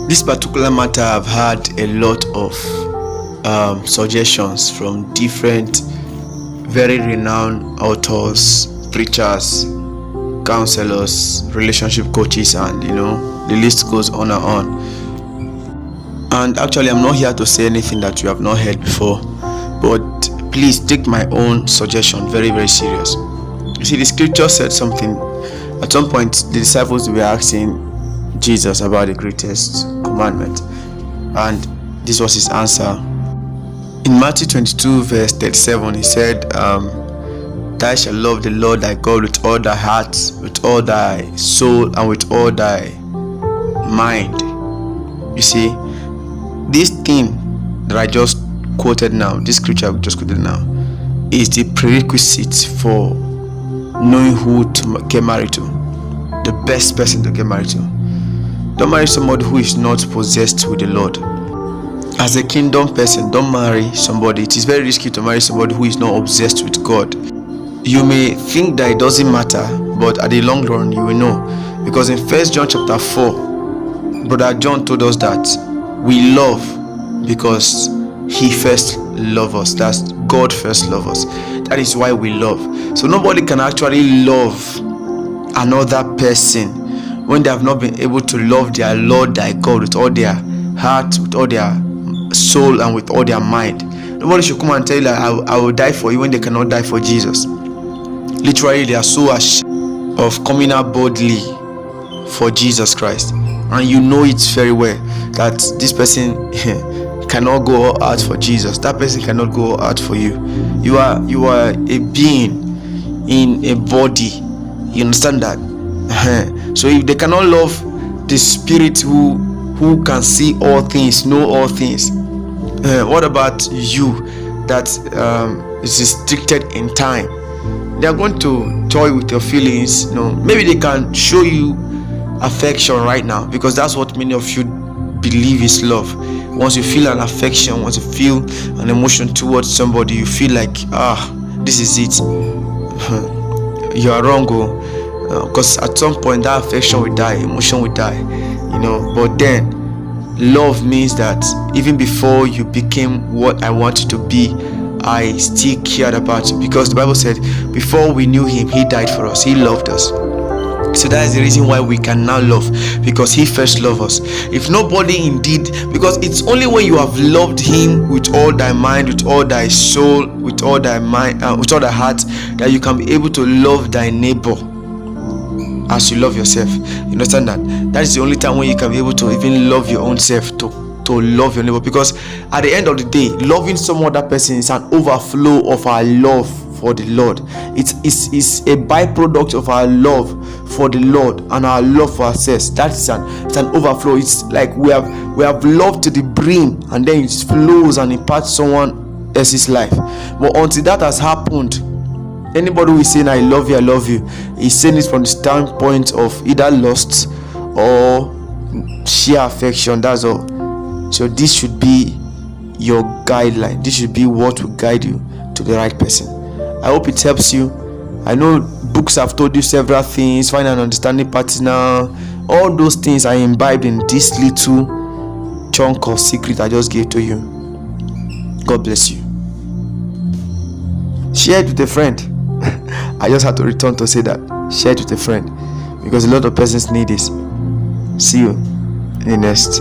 This particular matter, I've had a lot of suggestions from different very renowned authors, preachers, counselors, relationship coaches, and the list goes on and on. And actually, I'm not here to say anything that you have not heard before, but please take my own suggestion very, very serious. You see, the scripture said something. At some point, the disciples were asking Jesus about the greatest commandment, and this was his answer. In Matthew 22 verse 37, he said, thou shalt love the Lord thy God with all thy heart, with all thy soul, and with all thy mind. You see, this thing that I just quoted now, this scripture I just quoted now, is the prerequisite for knowing who to get married to, the best person to get married to. Don't marry somebody who is not possessed with the Lord. As a kingdom person, don't marry somebody. It is very risky to marry somebody who is not obsessed with God. You may think that it doesn't matter, but at the long run you will know. Because in 1 John chapter 4, Brother John told us that we love because he first loved us. That's God first loved us. That is why we love. So nobody can actually love another person when they have not been able to love their Lord, their God, with all their heart, with all their soul, and with all their mind. Nobody should come and tell you that I will die for you when they cannot die for Jesus. Literally, they are so ashamed of coming out boldly for Jesus Christ, and you know it very well that this person cannot go out for Jesus. That person cannot go out for you. You are a being in a body. You understand that? So if they cannot love the Spirit who can see all things, know all things, what about you that is restricted in time? They are going to toy with your feelings. Maybe they can show you affection right now, because that's what many of you believe is love. Once you feel an affection, once you feel an emotion towards somebody, you feel like, this is it. You are wrong, because at some point that affection will die, emotion will die, but then love means that even before you became what I want you to be, I still cared about you, because the Bible said before we knew him, he died for us, he loved us. So that is the reason why we can now love, because he first loved us. If nobody indeed, because it's only when you have loved him with all thy mind, with all thy soul, with all thy mind, with all thy heart, that you can be able to love thy neighbor as you love yourself. You understand that? That is the only time when you can be able to even love your own self, to love your neighbor. Because at the end of the day, loving some other person is an overflow of our love for the Lord. It's a byproduct of our love for the Lord and our love for ourselves. It's an overflow. It's like we have love to the brim, and then it flows and impacts someone else's life. But until that has happened, anybody who is saying I love you is saying it from the standpoint of either lust or sheer affection. That's all. So this should be your guideline. This should be what will guide you to the right person. I hope it helps you. I know books have told you several things, find an understanding partner, all those things are imbibed in this little chunk of secret I just gave to you. God bless you. Share it with a friend. I just had to return to say that. Share it with a friend, because a lot of persons need this. See you in the next